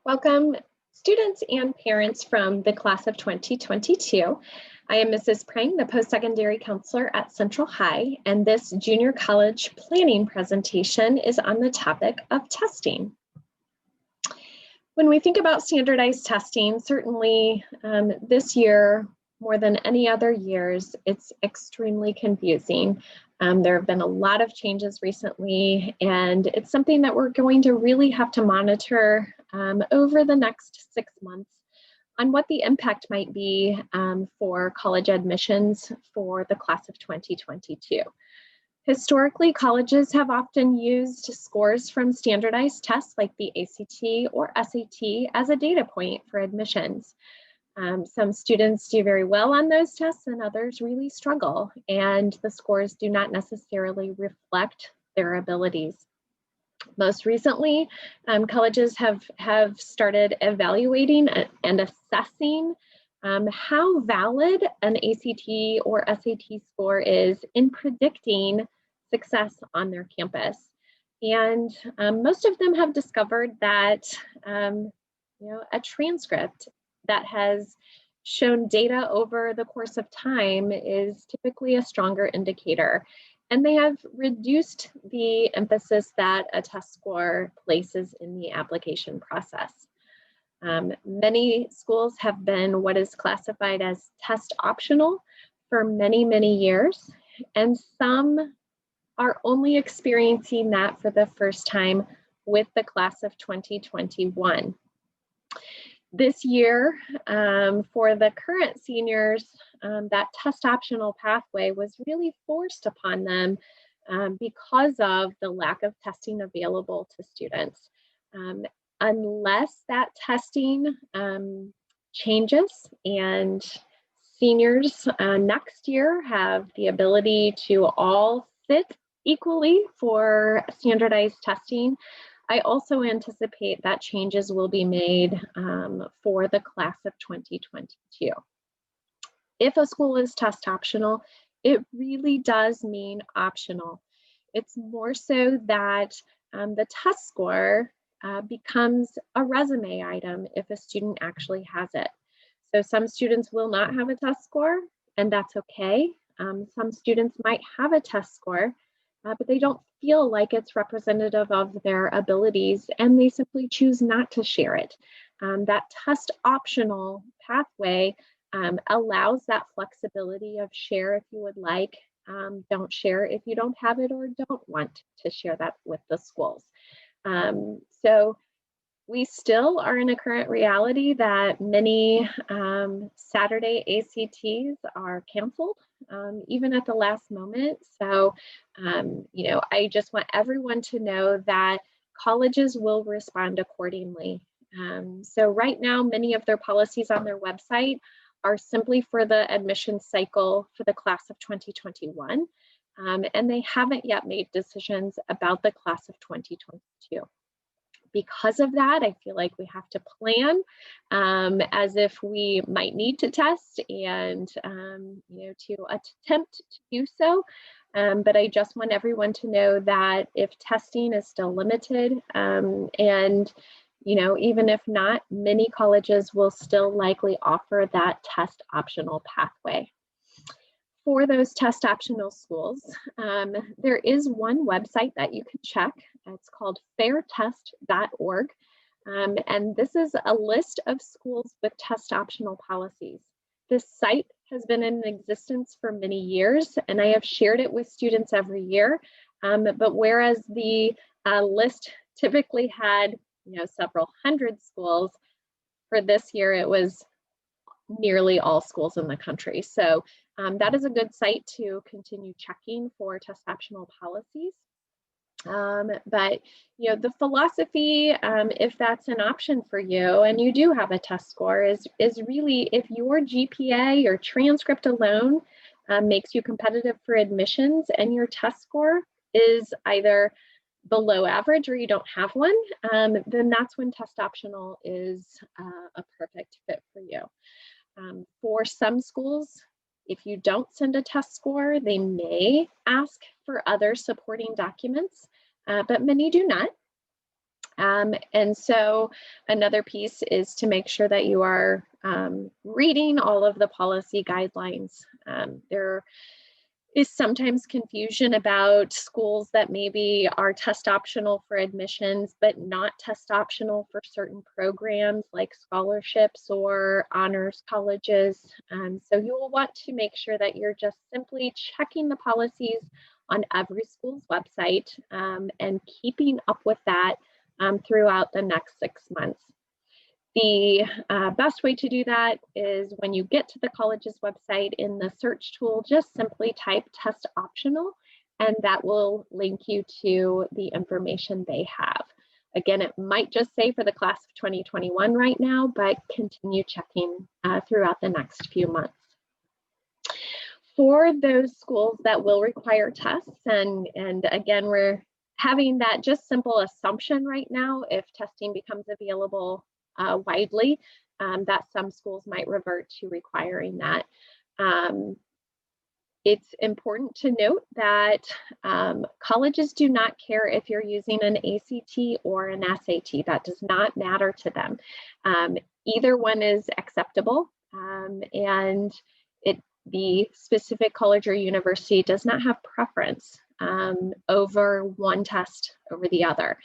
Welcome, students and parents from the class of 2022. I am Mrs. Prang, the post-secondary counselor at Central High, and this junior college planning presentation is on the topic of testing. When we think about standardized testing, certainly this year, more than any other years, it's extremely confusing. There have been a lot of changes recently, and it's something that we're going to really have to monitor over the next 6 months on what the impact might be for college admissions for the class of 2022. Historically, colleges have often used scores from standardized tests like the ACT or SAT as a data point for admissions. Some students do very well on those tests and others really struggle, and the scores do not necessarily reflect their abilities. Most recently, colleges have started evaluating and assessing how valid an ACT or SAT score is in predicting success on their campus. And most of them have discovered that a transcript that has shown data over the course of time is typically a stronger indicator. And they have reduced the emphasis that a test score places in the application process. Many schools have been what is classified as test optional for many, many years, and some are only experiencing that for the first time with the class of 2021. This year, for the current seniors, that test optional pathway was really forced upon them because of the lack of testing available to students. Unless that testing changes and seniors next year have the ability to all sit equally for standardized testing, I also anticipate that changes will be made for the class of 2022. If a school is test optional, it really does mean optional. It's more so that the test score becomes a resume item if a student actually has it. So some students will not have a test score, and that's okay. Some students might have a test score, but they don't feel like it's representative of their abilities, and they simply choose not to share it. That test optional pathway allows that flexibility of share if you would like, don't share if you don't have it or don't want to share that with the schools. So we still are in a current reality that many Saturday ACTs are canceled, even at the last moment. So, I just want everyone to know that colleges will respond accordingly. So right now, many of their policies on their website are simply for the admission cycle for the class of 2021, and they haven't yet made decisions about the class of 2022. Because of that, I feel like we have to plan as if we might need to test and to attempt to do so. But I just want everyone to know that if testing is still limited, and even if not, many colleges will still likely offer that test optional pathway. For those test optional schools, there is one website that you can check. It's called fairtest.org. And this is a list of schools with test optional policies. This site has been in existence for many years, and I have shared it with students every year. But whereas the list typically had several hundred schools, for this year it was nearly all schools in the country. So that is a good site to continue checking for test optional policies. But the philosophy, if that's an option for you and you do have a test score, is really if your GPA or transcript alone makes you competitive for admissions and your test score is either below average or you don't have one, then that's when test optional is a perfect fit for you. For some schools, if you don't send a test score, they may ask for other supporting documents, but many do not. And so another piece is to make sure that you are reading all of the policy guidelines. There is sometimes confusion about schools that maybe are test optional for admissions, but not test optional for certain programs like scholarships or honors colleges. So you will want to make sure that you're just simply checking the policies on every school's website and keeping up with that throughout the next 6 months. The best way to do that is when you get to the college's website, in the search tool, just simply type test optional, and that will link you to the information they have. Again, it might just say for the class of 2021 right now, but continue checking throughout the next few months. For those schools that will require tests, and again, we're having that just simple assumption right now, if testing becomes available widely, that some schools might revert to requiring that. It's important to note that colleges do not care if you're using an ACT or an SAT. That does not matter to them. Either one is acceptable, and the specific college or university does not have preference over one test over the other.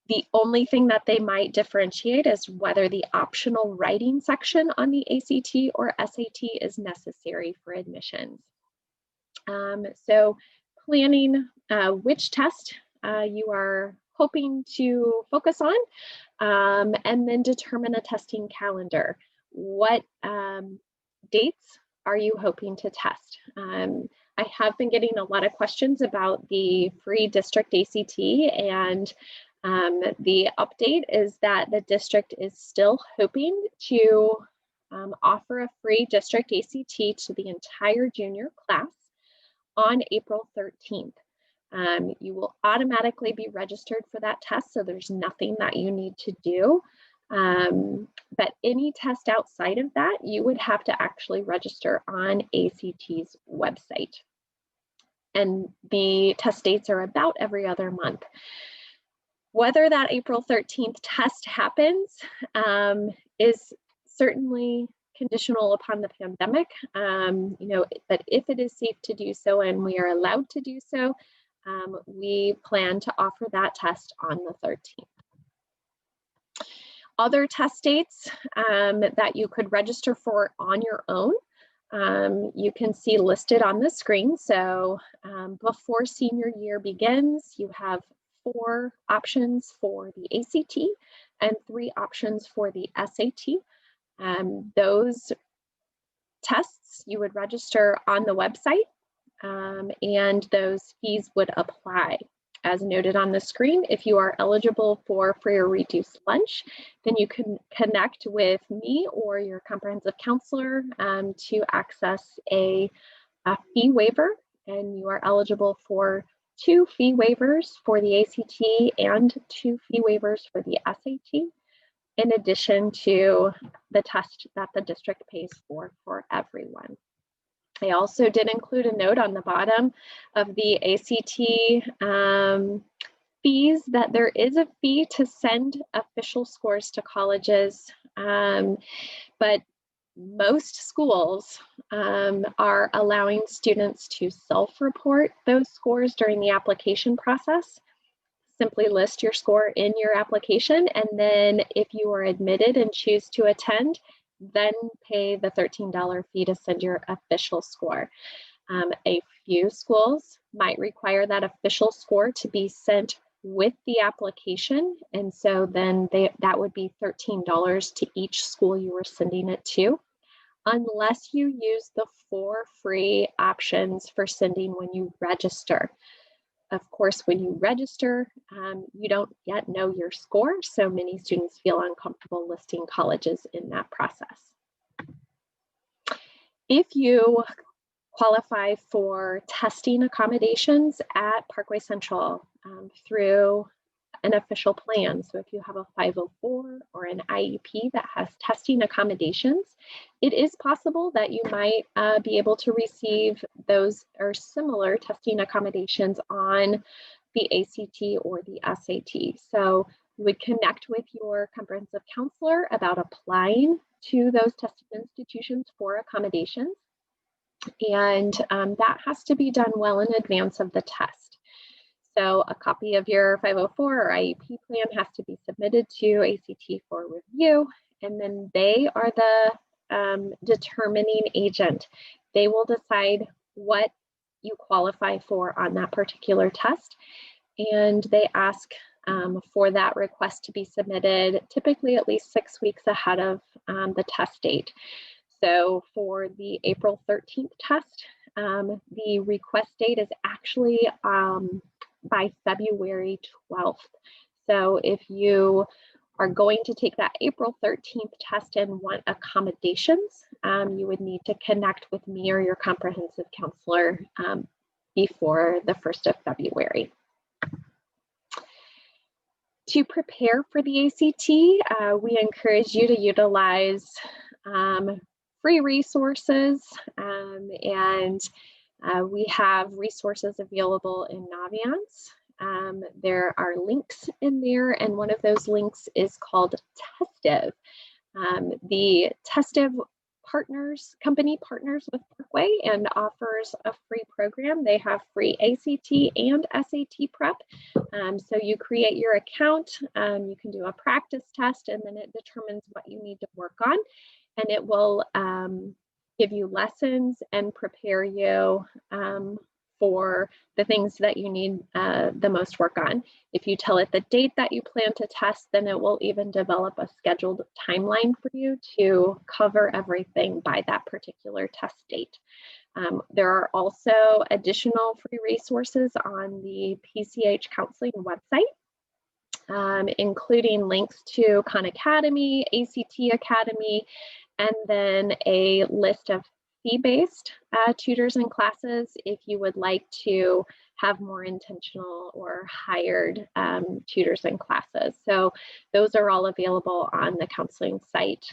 The only thing that they might differentiate is whether the optional writing section on the ACT or SAT is necessary for admissions. So planning which test you are hoping to focus on, and then determine a testing calendar. What dates are you hoping to test? I have been getting a lot of questions about the free district ACT, and the update is that the district is still hoping to offer a free district ACT to the entire junior class on April 13th. You will automatically be registered for that test, so there's nothing that you need to do. But any test outside of that, you would have to actually register on ACT's website. And the test dates are about every other month. Whether that April 13th test happens is certainly conditional upon the pandemic, but if it is safe to do so and we are allowed to do so, we plan to offer that test on the 13th. Other test dates that you could register for on your own, you can see listed on the screen. So before senior year begins, you have 4 options for the ACT and 3 options for the SAT. Those tests you would register on the website, and those fees would apply. As noted on the screen, if you are eligible for free or reduced lunch, then you can connect with me or your comprehensive counselor to access a fee waiver, and you are eligible for 2 fee waivers for the ACT and 2 fee waivers for the SAT, in addition to the test that the district pays for everyone. I also did include a note on the bottom of the ACT fees that there is a fee to send official scores to colleges, but most schools are allowing students to self-report those scores during the application process. Simply list your score in your application, and then if you are admitted and choose to attend, then pay the $13 fee to send your official score. A few schools might require that official score to be sent with the application, and so then that would be $13 to each school you were sending it to, unless you use the 4 free options for sending when you register. Of course, when you register, you don't yet know your score, so many students feel uncomfortable listing colleges in that process. If you qualify for testing accommodations at Parkway Central through an official plan, so if you have a 504 or an IEP that has testing accommodations, it is possible that you might be able to receive those or similar testing accommodations on the ACT or the SAT. So you would connect with your comprehensive counselor about applying to those testing institutions for accommodations. And that has to be done well in advance of the test. So a copy of your 504 or IEP plan has to be submitted to ACT for review, and then they are the determining agent. They will decide what you qualify for on that particular test, and they ask for that request to be submitted typically at least 6 weeks ahead of the test date. So for the April 13th test, the request date is actually by February 12th. So if you are going to take that April 13th test and want accommodations, you would need to connect with me or your comprehensive counselor before the 1st of February. To prepare for the ACT, we encourage you to utilize free resources, and we have resources available in Naviance. There are links in there, and one of those links is called Testiv. The Testiv company partners with Parkway and offers a free program. They have free ACT and SAT prep. So you create your account, you can do a practice test, and then it determines what you need to work on. And it will give you lessons and prepare you for the things that you need the most work on. If you tell it the date that you plan to test, then it will even develop a scheduled timeline for you to cover everything by that particular test date. There are also additional free resources on the PCH counseling website, including links to Khan Academy, ACT Academy, and then a list of fee-based tutors and classes if you would like to have more intentional or hired tutors and classes. So those are all available on the counseling site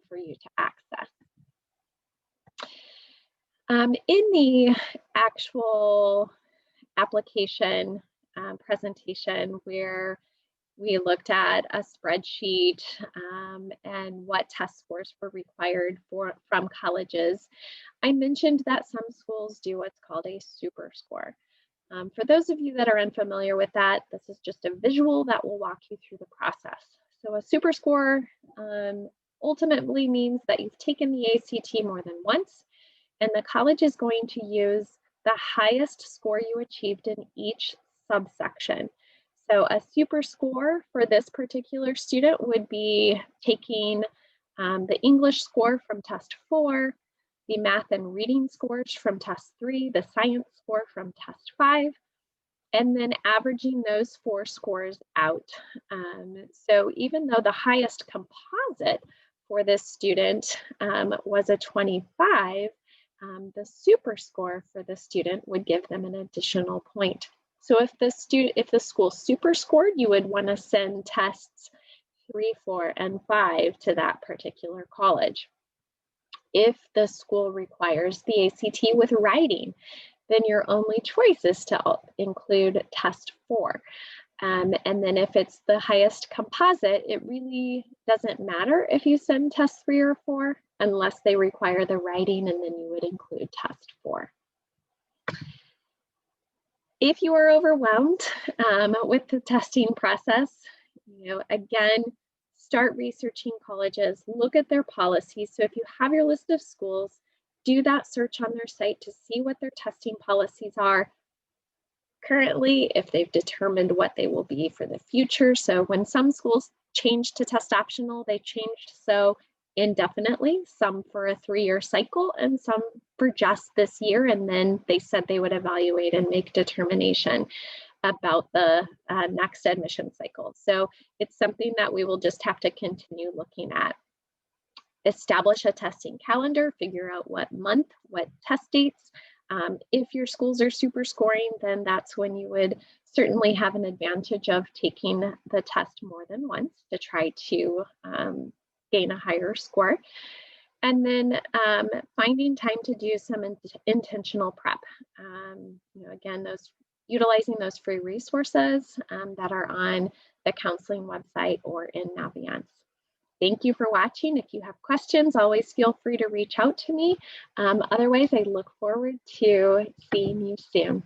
for you to access. In the actual application presentation, where we looked at a spreadsheet and what test scores were required from colleges, I mentioned that some schools do what's called a super score. For those of you that are unfamiliar with that, this is just a visual that will walk you through the process. So a super score ultimately means that you've taken the ACT more than once, and the college is going to use the highest score you achieved in each subsection. So a super score for this particular student would be taking the English score from test 4, the math and reading scores from test 3, the science score from test 5, and then averaging those 4 scores out. So even though the highest composite for this student was a 25, the super score for the student would give them an additional point. So if the school super scored, you would want to send tests 3, 4, and 5 to that particular college. If the school requires the ACT with writing, then your only choice is to include test 4. And then if it's the highest composite, it really doesn't matter if you send test 3 or 4 unless they require the writing, and then you would include test 4. If you are overwhelmed with the testing process, again, start researching colleges, look at their policies. So if you have your list of schools, do that search on their site to see what their testing policies are currently, if they've determined what they will be for the future. So when some schools changed to test optional, they changed so indefinitely, some for a 3-year cycle and some for just this year. And then they said they would evaluate and make determination about the next admission cycle. So it's something that we will just have to continue looking at. Establish a testing calendar, figure out what month, what test dates. If your schools are super scoring, then that's when you would certainly have an advantage of taking the test more than once to try to gain a higher score. And then finding time to do some intentional prep. Again, those utilizing those free resources that are on the counseling website or in Naviance. Thank you for watching. If you have questions, always feel free to reach out to me. Otherwise, I look forward to seeing you soon.